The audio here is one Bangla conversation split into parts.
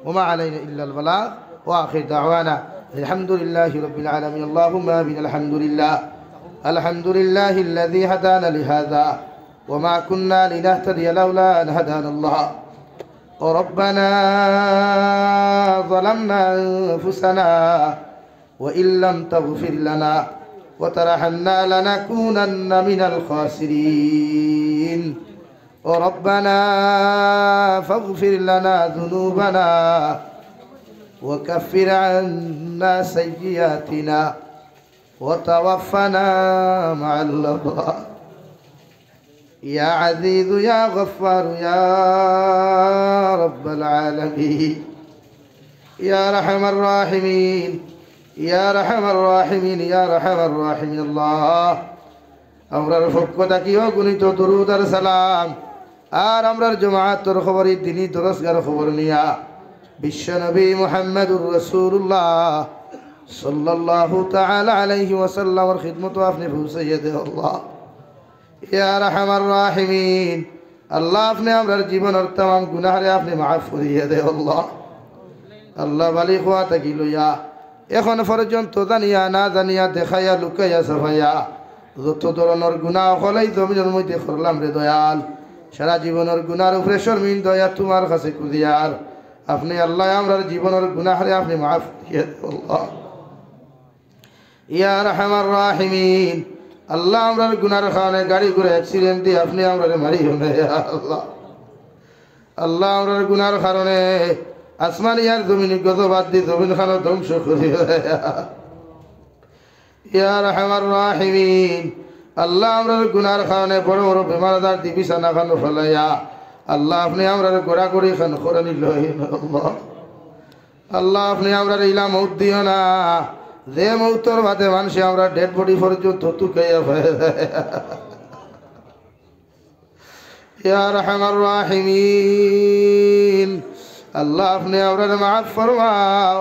وما علينا إلا البلاغ وآخر دعوانا الحمد لله رب العالمين اللهم آمين الحمد لله الذي هدانا لهذا وما كنا لنهتدي لولا أن هدانا الله وربنا ظلمنا أنفسنا وإن لم تغفر لنا وترحمنا لنكونن من الخاسرين وربنا فاغفر لنا ذنوبنا وكفر عنا سيئاتنا وتوفنا مع الأبرار يا عزيز يا غفار يا رب العالمين يا رحم الراحمين يا رحم الراحمين يا رحم الراحمين الله আমরার পক্ষ থাকিও গুণিত দরুদ আর সালাম আর আমরার জামাআতের খবরই দিনী দরসগার খবর নিয়া বিশ্বনবী মুহাম্মদুর রাসূলুল্লাহ সাল্লাল্লাহু তাআলা আলাইহি ওয়াসাল্লামের খিদমত আপনি পৌঁছাইয়া দে আল্লাহ ইয়া রাহমার রাহিমিন আল্লাহ আপনি আমরার জীবনের तमाम গুনাহরে আপনি maaf করিয়া দে আল্লাহ আল্লাহ বালি খোয়া থাকি লইয়া এখন পর্যন্ত জানিয়া না জানিয়া দেখাইয়া লুকাইয়া সাফাইয়া যত ধরনের গুনাহ হলেই জমিনের মধ্যে করলাম রে দয়াল সারা জীবনের গুনার উপরে শর্মিন দয়া তোমার কাছে কুদিয়ার আপনি আল্লাহ আমরার জীবনের গুনাহরে আপনি maaf করিয়া দে আল্লাহ ইয়া রাহমার রাহিমিন আল্লাহ আমরার গুনার কারণে গাড়ি করে অ্যাক্সিডেন্ট দিয়ে আপনি আমরারে মারিও না আল্লাহ আল্লাহ আমরার গুনার কারণে আসমানি আর জমিন গজবাদ দিয়ে জমিন খানো ধ্বংস করিও ইয়া রাহমার রাহিমিন আল্লাহ আমরার গুনার কারণে বড় বড় বেমার আজার দি বিছানা খানো ফেলাইয়া আল্লাহ আপনি আমরার গোড়া করি খান করে নিল আল্লাহ আল্লাহ আপনি আমরার ইলা মউত দিও না যে মৌতর বাদে মানুষে আমরা ডেড বডি পর্যন্ত তুকাইয়া ফেলে ইয়া রাহমার রাহিমিন আল্লাহ আপনি আমরার maaf ফরমাও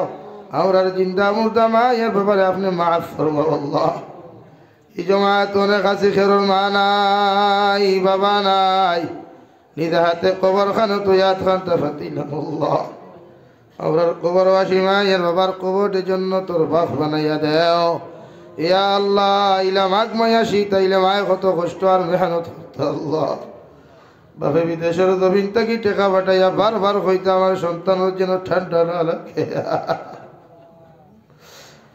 আমরার জিন্দা মুর্দা মায়ের ব্যাপারে আপনি maaf ফরমাও আল্লাহ এই জামাত অনেক আছে খেরোর মা নাই বাবা নাই নিজ হাতে কবর খান তো ইয়াদ খান তাফাতিলাম আল্লাহ আমরার কবরবাসী মায়ের বাবার কবরের জন্য তোর বাপ বানাইয়া দেও ইয়া আল্লাহ ইলা মাগ মায়া শীতা ইলা মায় কত কষ্ট আর মেহনত করতে আল্লাহ বাপে বিদেশের জমিন থেকে টেকা পাঠাইয়া বারবার হইতে আমার সন্তানের জন্য ঠান্ডা না লাগে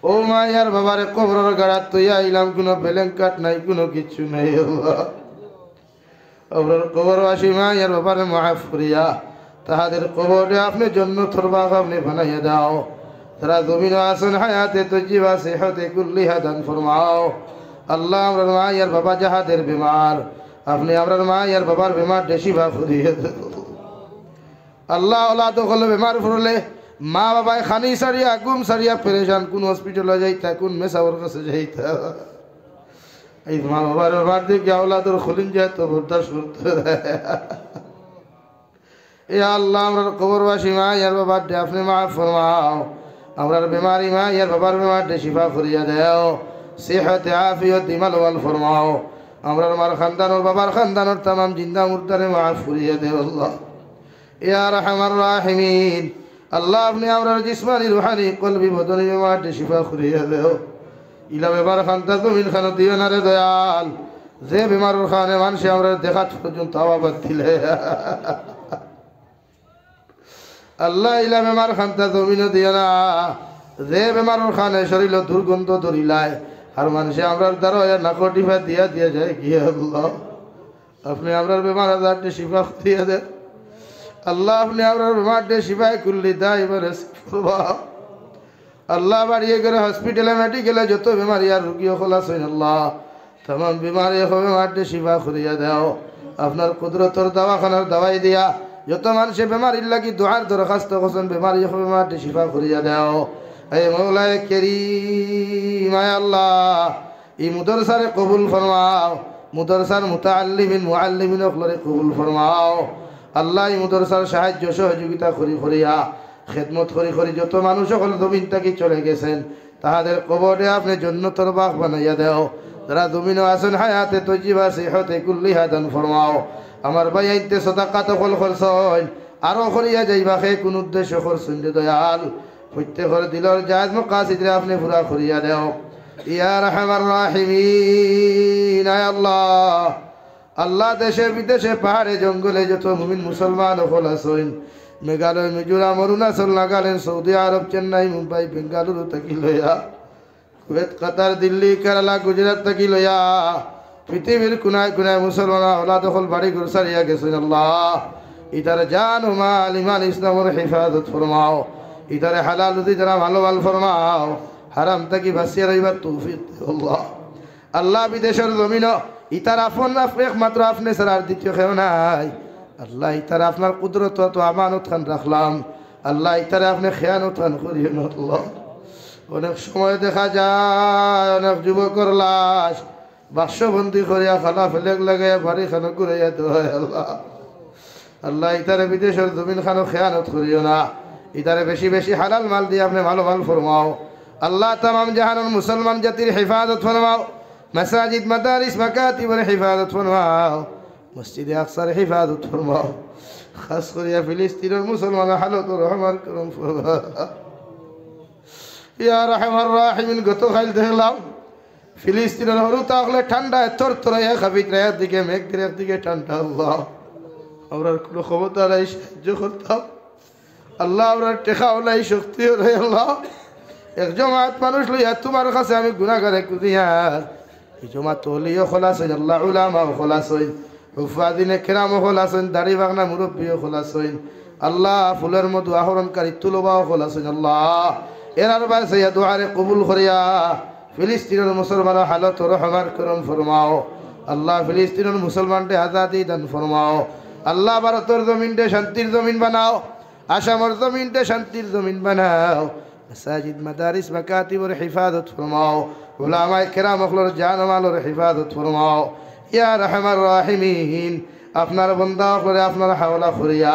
ও মায়ার বাবারে কবরের গাড়াত তৈয়া ইলাম কোনো বেলেঙ্কাট নাই কোনো কিছু নাই আল্লাহ আমরার কবরবাসী মায়ের বাবারে মাফ করিয়া তাহাদের কবরে আপনি জান্নাতুল বাগ আপনি বানাইয়া দাও তারা জমিনে আছেন হায়াতে তজ্জিবা সেহতে কুল্লিহা দান ফরমাও আল্লাহ আমরার মায়ের বাবা যাহাদের বিমার আপনি আমরার মায়ের বাবার বিমার দেশিবা করিয়ে দাও আল্লাহ ওলাদ হলে বিমার পড়লে মা বাবায় খানি সারিয়া গুম সারিয়া পেরেশান কোন হসপিটালে যাইতা কোন মেসাওয়ার কাছে যাইতা এই মা বাবার বিমার দেখে ওলাদের খুলিন যায় তো বরদাস্ত করতে ইয়া আল্লাহ আমরার কবরবাসী মায়ের বাবার দে আপনি maaf ফরমাও আমরার বিমারি মায়ের বাবার বিমার দে শিফা করিয়া দেও সেহত আফিয়ত ইমাল ওয়াল ফরমাও আমরার মার খানদানোর বাবার খানদানোর तमाम জিন্দা মুর্দারে maaf করিয়া দেও আল্লাহ ইয়া রাহমার রাহিমিন আল্লাহ আপনি আমরার জিসমানি রুহানি কলবি বদনি বিমার দে শিফা করিয়া দেও ইলা বেবার খানদা জমিন খান দিও না রে দয়াল যে বিমারের খানে মানুষে আমরা দেখা পর্যন্ত আওয়াজ দিলে আল্লাহ ইলা বেমার খান্তা জমিনও দিও না যে বেমারের খানে শরীর দুর্গন্ধ ধরিলায় আর মানুষে আমরা দ্বারা নাকো টিফা দিয়া দিয়া যায় কি আল্লাহ আপনি আমরার বেমার আজারটি শিফা দিয়ে দেন আল্লাহ আপনি আমরার বেমারটি শিফায় কুল্লি দা এবারে আল্লাহ বাড়িয়ে করে হসপিটালে মেডিকেলে যত বেমারি আর রুগীও খোলাস হইন আল্লাহ तमाम बीमारी হবে মাঠে শিফা করিয়া দাও আপনার কুদরতের দওয়াখানার দওয়াই দিয়া যত মানুষে বেমারির লাগি দুআর দরখাস্ত করছেন বেমারি হবে মাঠে শিফা করিয়া দাও হে মওলায়ে কারীম আয় আল্লাহ এই মুদরসারে কবুল ফরমাও মুদরসার মুতাআল্লিমিন মুআল্লিমিন ওগুলোরে কবুল ফরমাও আল্লাহ এই মুদরসার সাহায্য সহযোগিতা করিয়া খেদমত করি যত মানুষ সকল জমিন থেকে চলে গেছেন তাহাদের কবরে আপনি জান্নাতের বাগ বানাইয়া দাও যারা জমিনে আছেন হায়াতে তজিবা সিহতে কুল্লিহা দান ফরমাও আমার ভাই আইতে সাদাকাত কল খরচন আরো করিয়া যাইবা হে কোন উদ্দেশ্য করছেন যে দয়াল প্রত্যেকের দিলর জায়েজ মাকাসিদরে আপনি পুরা করিয়া দেও ইয়া রাহমার রাহিমিন। আয় আল্লাহ, আল্লাহ দেশে বিদেশে পাহাড়ে জঙ্গলে যত মুমিন মুসলমান হল আছেন, মেঘালয়, মিজোরাম, অরুণাচল, নাগাল্যান্ড, সৌদি আরব, চেন্নাই, মুম্বাই, বেঙ্গালুরু থাকি লইয়া কুয়েত, কাতার, দিল্লি, কেরালা, গুজরাট থাকি লইয়া পৃথিবীর কোনায় কোনায় মুসলমান ওলা দখল বাড়ি ঘর সারিয়া গেছেন। আল্লাহ ইতার জান ও মাল ইমান ইসলামের হেফাজত ফরমাও, ইতারে হালাল রুজি যারা ভালো ভাল ফরমাও, হারাম থাকি বাঁচিয়ে রইবার তৌফিক দিও আল্লাহ। আল্লাহ বিদেশের জমিন ইতার আপন একমাত্র আপনি ছাড়া আর দ্বিতীয় কেউ নাই। আল্লাহ ইতারা আপনার কুদরত তো আমানত খান রাখলাম, আল্লাহ ইতারা আপনি খেয়ানত খান করিয়ে না আল্লাহ। অনেক সময় দেখা যায় অনেক যুবকর লাশ বাক্সবন্দি করিয়া খালা ফেলেক লাগে বাড়ি খানো ঘুরাইয়া দেয়। আল্লাহ আল্লাহ ইতারে বিদেশের জমিন খানো খেয়ানত করিও না, ইতারে বেশি বেশি হালাল মাল দিয়ে আপনি ভালো মাল ফরমাও। আল্লাহ তামাম জাহানের মুসলমান জাতির হেফাজত ফরমাও, মাসাজিদ মাদারিস মাকাতিবের হেফাজত ফরমাও, মসজিদে আকসার হেফাজত ফরমাও, খাস করিয়া ফিলিস্তিনের মুসলমানের হালত রহমান করম ফরমাও ইয়া রাহমার রাহিমিন। গতকাল দেখলাম ফিলিস্তিনের হরু তাহলে ঠান্ডায় থরথরাইয়া খাবিত রায়ের দিকে মেঘদের একদিকে ঠান্ডা। আল্লাহ আমরা কোনো ক্ষমতা নাই সাহায্য করতাম, আল্লাহ আমরা টেকাও নাই শক্তিও নাই। আল্লাহ এক জমাত মানুষ লইয়া তোমার কাছে আমি গুনাহগারে কুদিয়ার এই জমাত তলিও খোলাছেন, আল্লাহ উলামাও খোলাছেন, হুফাদিনে কেরামও খোলাছেন, দাড়ি বাগনা মুরব্বীও খোলাছেন। আল্লাহ ফুলের মধু আহরণকারী তুলবাও খোলাছেন। আল্লাহ এরার বাসে দোয়ারে কবুল করিয়া ফিলিস্তিনের মুসলমান হালত রহমান করম ফরমাও। আল্লাহ ফিলিস্তিনের মুসলমানকে আজাদি দান ফরমাও। আল্লাহ ভারতের জমিনটে শান্তির জমিন বানাও, আসামের জমিনটে শান্তির জমিন বানাও, মাসাজিদ মাদারিস মাকাতিবের হিফাজত ফরমাও, উলামায়ে কেরাম হকলের জান ও মালের হিফাজত ফরমাও ইয়া রাহমার রাহিমিন। আপনার বান্দা করে আপনার হাওলা করিয়া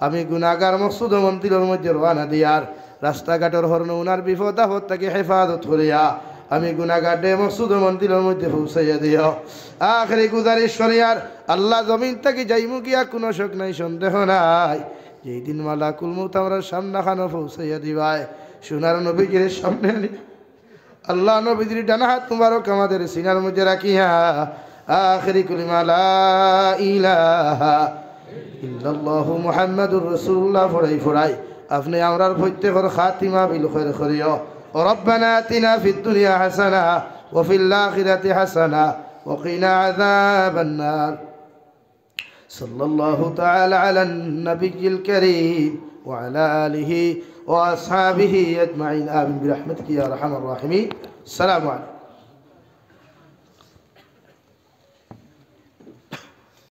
আমি গুনাহগার মকসুদ মন্দিরের মধ্যে রওনা দিয়ার রাস্তাঘাটের হরণ উনার বিপদ আপদ থেকে হেফাজত করিয়া আমি গুনাহগার ডে মকসুদ মন্দিরের মধ্যে পৌঁছাইয়া দিও। আখেরি গুজারিশ করিয়ার আল্লাহ জমিন থেকে যাইমু গিয়া কোনো শোক নাই সন্দেহ নাই, যেই দিন মালাকুল মউত আমরা সামনা খানো পৌঁছাইয়া দিবায় সোনার নবীজির সামনে আনি আল্লাহ নবীজির ডানা হাত মুবারক আমাদের সিনার মধ্যে রাখিয়া আখেরি কালিমা লা ইলাহা ইল্লাল্লাহু মুহাম্মাদুর রাসূলুল্লাহ ফরাই ফরাই আপনি আমরার প্রত্যেকের খাতিমা বিল খায়র করিও। রব্বানা আতিনা ফিদ দুনিয়া হাসানা ওয়া ফিল আখিরাতি হাসানা ওয়া কিনা আযাবান নার। সাল্লাল্লাহু তাআলা আলান নাবিয়্যিল কারীম ওয়া আলা আলিহি ওয়া আসহাবিহি আজমাইন আমিন বিরহমাতিকা ইয়া আরহামার রাহিমিন। আসসালামু আলাইকুম।